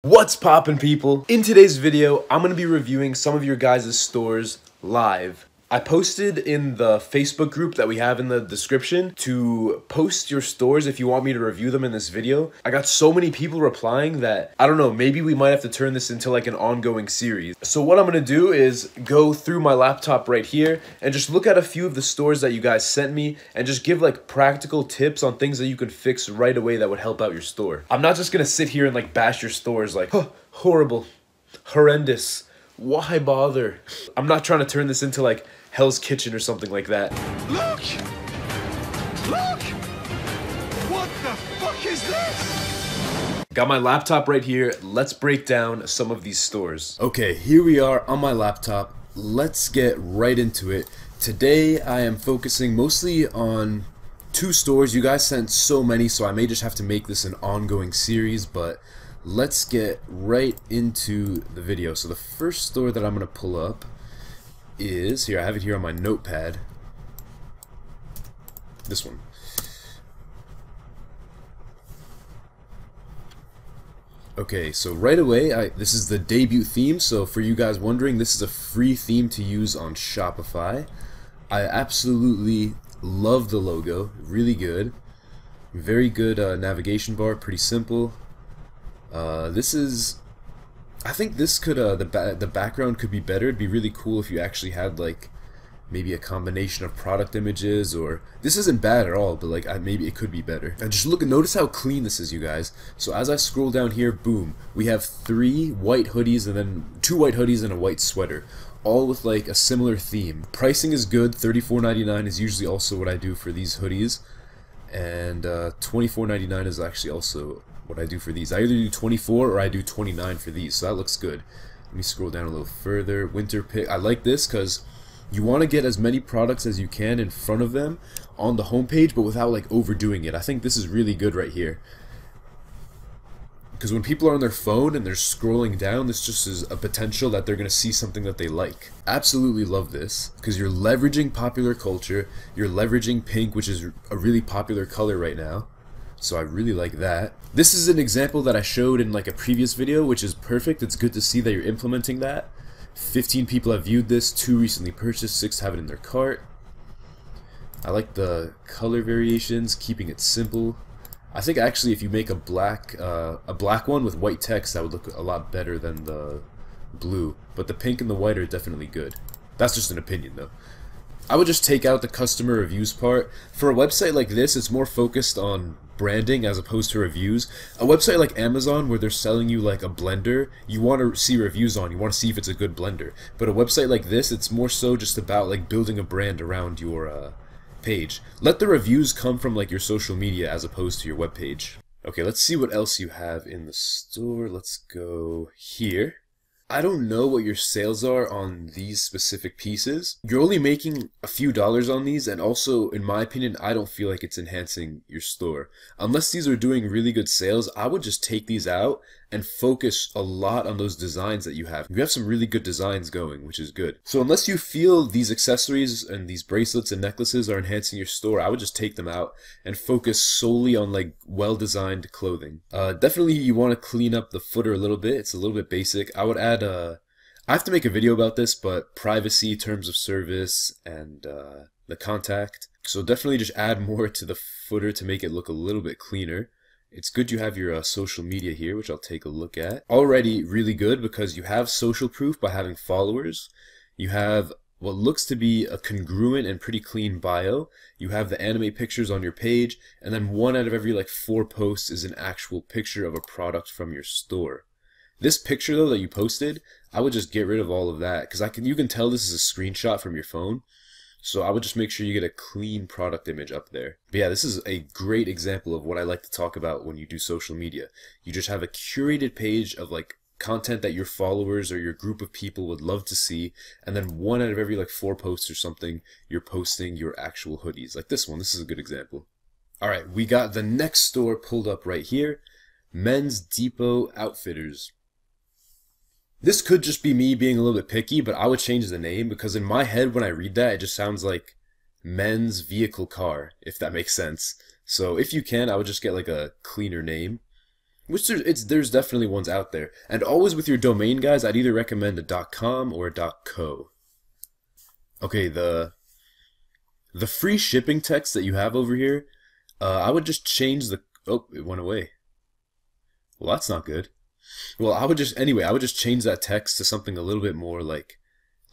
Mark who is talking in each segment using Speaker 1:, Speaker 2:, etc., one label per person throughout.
Speaker 1: What's poppin', people? In today's video, I'm gonna be reviewing some of your guys' stores live. I posted in the Facebook group that we have in the description to post your stores if you want me to review them in this video. I got so many people replying that, I don't know, maybe we might have to turn this into like an ongoing series. So what I'm gonna do is go through my laptop right here and just look at a few of the stores that you guys sent me and just give like practical tips on things that you can fix right away that would help out your store. I'm not just gonna sit here and like bash your stores like, oh, horrible, horrendous, why bother? I'm not trying to turn this into like Hell's Kitchen or something like that.
Speaker 2: Look! Look! What the fuck is this?
Speaker 1: Got my laptop right here. Let's break down some of these stores. Okay, here we are on my laptop. Let's get right into it. Today I am focusing mostly on two stores. You guys sent so many, so I may just have to make this an ongoing series, but let's get right into the video. So the first store that I'm going to pull up is, here, I have it here on my notepad, this one. Okay, so right away, this is the debut theme, so for you guys wondering, this is a free theme to use on Shopify. I absolutely love the logo, really good. Very good navigation bar, pretty simple. This is, I think this could, the background could be better. It'd be really cool if you actually had like maybe a combination of product images, or this isn't bad at all, but like maybe it could be better. And just notice how clean this is, you guys. So as I scroll down here, boom, we have 3 white hoodies and then 2 white hoodies and a white sweater, all with like a similar theme. Pricing is good. $34.99 is usually also what I do for these hoodies, and $24.99 is actually also what I do for these. I either do 24 or I do 29 for these, so that looks good. Let me scroll down a little further. Winter pick. I like this because you want to get as many products as you can in front of them on the homepage, but without like overdoing it. I think this is really good right here, because when people are on their phone and they're scrolling down, this just is a potential that they're going to see something that they like. Absolutely love this, because you're leveraging popular culture, you're leveraging pink, which is a really popular color right now. So I really like that. This is an example that I showed in like a previous video, which is perfect. It's good to see that you're implementing that. 15 people have viewed this, 2 recently purchased, 6 have it in their cart. I like the color variations, keeping it simple. I think actually if you make a black one with white text, that would look a lot better than the blue. But the pink and the white are definitely good. That's just an opinion though. I would just take out the customer reviews part. For a website like this, it's more focused on branding as opposed to reviews. A website like Amazon, where they're selling you like a blender, you want to see reviews on, you want to see if it's a good blender. But a website like this, it's more so just about like building a brand around your page. Let the reviews come from like your social media as opposed to your web page. Okay, let's see what else you have in the store. Let's go here. I don't know what your sales are on these specific pieces. You're only making a few dollars on these, and also, in my opinion, I don't feel like it's enhancing your store. Unless these are doing really good sales, I would just take these out and focus a lot on those designs that you have. You have some really good designs going, which is good. So unless you feel these accessories and these bracelets and necklaces are enhancing your store, I would just take them out and focus solely on like well-designed clothing. Definitely you want to clean up the footer a little bit. It's a little bit basic. I would add I have to make a video about this, but privacy, terms of service, and the contact. So definitely just add more to the footer to make it look a little bit cleaner. It's good you have your social media here, which I'll take a look at. Already really good, because you have social proof by having followers. You have what looks to be a congruent and pretty clean bio. You have the anime pictures on your page, and then 1 out of every like 4 posts is an actual picture of a product from your store. This picture though that you posted, I would just get rid of all of that, because you can tell this is a screenshot from your phone. So I would just make sure you get a clean product image up there. But yeah, this is a great example of what I like to talk about when you do social media. You just have a curated page of like content that your followers or your group of people would love to see, and then 1 out of every like 4 posts or something, you're posting your actual hoodies. Like this one, this is a good example. Alright, we got the next store pulled up right here. Men's Depot Outfitters. This could just be me being a little bit picky, but I would change the name, because in my head when I read that, it just sounds like men's vehicle car, if that makes sense. So if you can, I would just get like a cleaner name. Which there's definitely ones out there. And always with your domain, guys, I'd either recommend a .com or a .co. Okay, the free shipping text that you have over here, I would just change the... Oh, it went away. Well, that's not good. Well, I would just change that text to something a little bit more like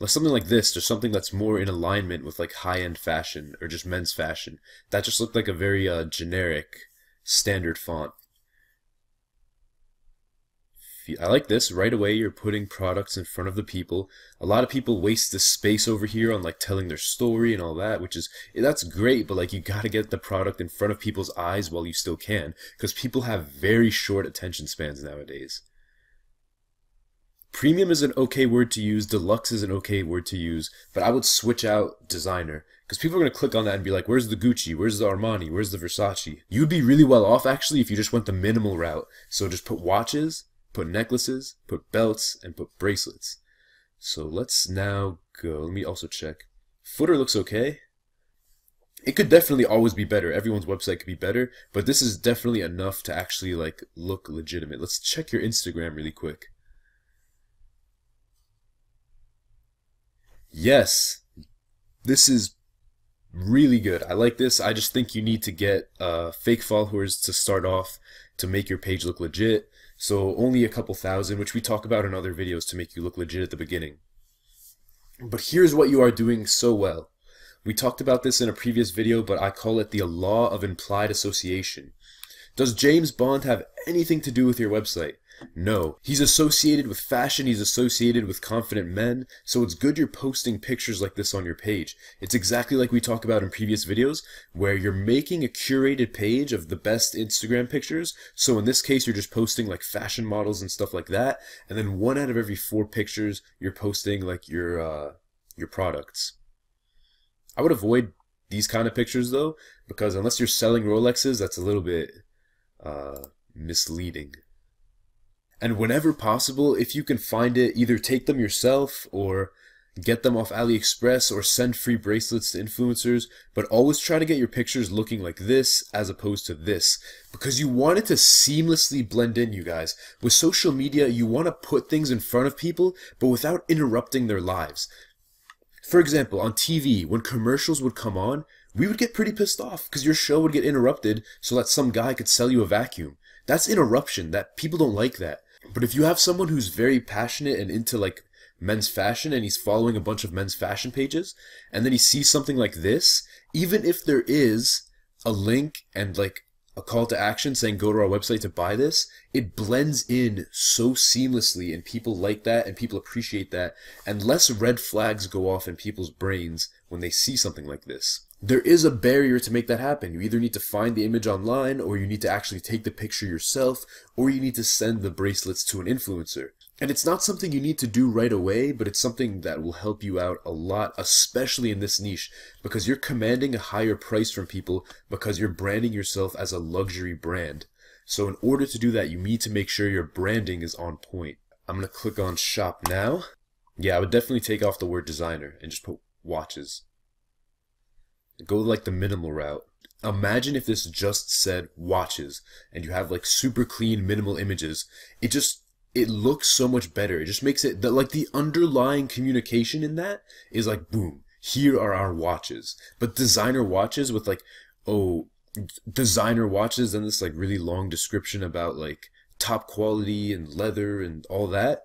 Speaker 1: something like this, or something that's more in alignment with like high-end fashion or just men's fashion. That just looked like a very generic, standard font. I like this. Right away, you're putting products in front of the people. A lot of people waste this space over here on like telling their story and all that, that's great, but like you gotta get the product in front of people's eyes while you still can, because people have very short attention spans nowadays. Premium is an okay word to use, deluxe is an okay word to use, but I would switch out designer, because people are going to click on that and be like, where's the Gucci, where's the Armani, where's the Versace? You'd be really well off actually if you just went the minimal route. So just put watches, put necklaces, put belts, and put bracelets. So let's now go. Let me also check. Footer looks okay. It could definitely always be better. Everyone's website could be better, but this is definitely enough to actually like look legitimate. Let's check your Instagram really quick. Yes, this is really good. I like this. I just think you need to get fake followers to start off to make your page look legit. So only a couple thousand, which we talk about in other videos to make you look legit at the beginning. But here's what you are doing so well. We talked about this in a previous video, but I call it the law of implied association. Does James Bond have anything to do with your website? No. He's associated with fashion, he's associated with confident men, so it's good you're posting pictures like this on your page. It's exactly like we talk about in previous videos, where you're making a curated page of the best Instagram pictures, so in this case you're just posting like fashion models and stuff like that, and then 1 out of every 4 pictures you're posting like your products. I would avoid these kind of pictures though, because unless you're selling Rolexes, that's a little bit misleading. And whenever possible, if you can find it, either take them yourself or get them off AliExpress or send free bracelets to influencers, but always try to get your pictures looking like this as opposed to this, because you want it to seamlessly blend in, you guys. With social media, you want to put things in front of people, but without interrupting their lives. For example, on TV, when commercials would come on, we would get pretty pissed off because your show would get interrupted so that some guy could sell you a vacuum. That's interruption. That people don't like that. But if you have someone who's very passionate and into like men's fashion and he's following a bunch of men's fashion pages and then he sees something like this, even if there is a link and like a call to action saying go to our website to buy this, it blends in so seamlessly and people like that and people appreciate that, and less red flags go off in people's brains when they see something like this. There is a barrier to make that happen. You either need to find the image online, or you need to actually take the picture yourself, or you need to send the bracelets to an influencer. And it's not something you need to do right away, but it's something that will help you out a lot, especially in this niche, because you're commanding a higher price from people because you're branding yourself as a luxury brand. So in order to do that, you need to make sure your branding is on point. I'm going to click on shop now. Yeah, I would definitely take off the word designer and just put watches. Go like the minimal route. Imagine if this just said watches and you have like super clean minimal images. It looks so much better. It just makes it like the underlying communication in that is like, boom, here are our watches. But designer watches with like, oh, designer watches, and this like really long description about like top quality and leather and all that.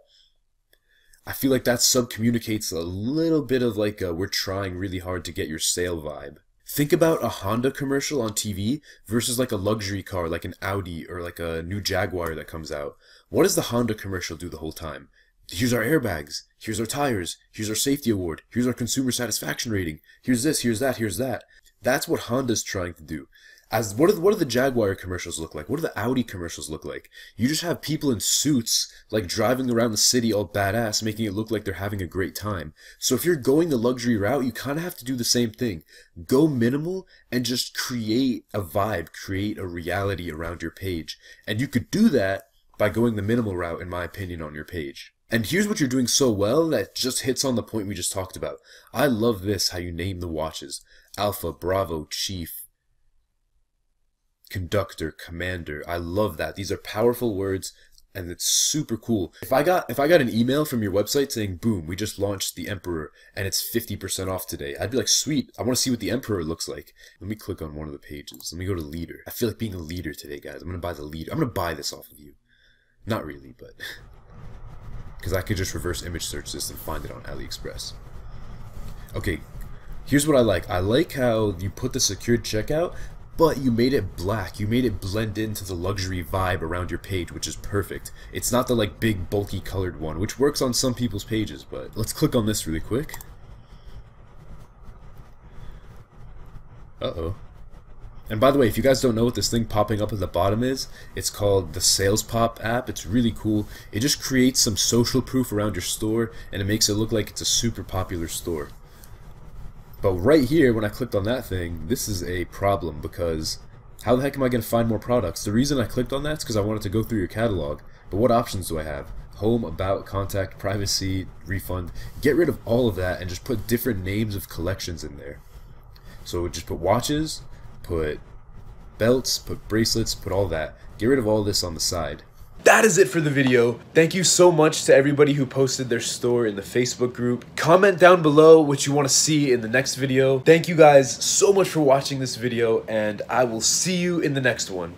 Speaker 1: I feel like that subcommunicates a little bit of like we're trying really hard to get your sale vibe. Think about a Honda commercial on TV versus like a luxury car like an Audi or like a new Jaguar that comes out. What does the Honda commercial do the whole time? Here's our airbags, here's our tires, here's our safety award, here's our consumer satisfaction rating, here's this, here's that, here's that. That's what Honda's trying to do. What do the Jaguar commercials look like? What do the Audi commercials look like? You just have people in suits, like driving around the city all badass, making it look like they're having a great time. So if you're going the luxury route, you kind of have to do the same thing. Go minimal and just create a vibe, create a reality around your page. And you could do that by going the minimal route, in my opinion, on your page. And here's what you're doing so well that just hits on the point we just talked about. I love this, how you name the watches. Alpha, Bravo, Chief, conductor, commander. I love that. These are powerful words, and it's super cool. If I got an email from your website saying, boom, we just launched the Emperor and it's 50% off today, I'd be like, sweet, I want to see what the Emperor looks like. Let me click on one of the pages. Let me go to leader. I feel like being a leader today, guys. I'm going to buy the leader. I'm going to buy this off of you. Not really, but because I could just reverse image search this and find it on AliExpress. Okay, here's what I like. I like how you put the secured checkout, but you made it black. You made it blend into the luxury vibe around your page, which is perfect. It's not the like big bulky colored one, which works on some people's pages, but let's click on this really quick. Uh-oh. And by the way, if you guys don't know what this thing popping up at the bottom is, it's called the Sales Pop app. It's really cool. It just creates some social proof around your store, and it makes it look like it's a super popular store. But right here, when I clicked on that thing, this is a problem, because how the heck am I going to find more products? The reason I clicked on that is because I wanted to go through your catalog. But what options do I have? Home, about, contact, privacy, refund. Get rid of all of that and just put different names of collections in there. So just put watches, put belts, put bracelets, put all that. Get rid of all this on the side. That is it for the video. Thank you so much to everybody who posted their store in the Facebook group. Comment down below what you want to see in the next video. Thank you guys so much for watching this video, and I will see you in the next one.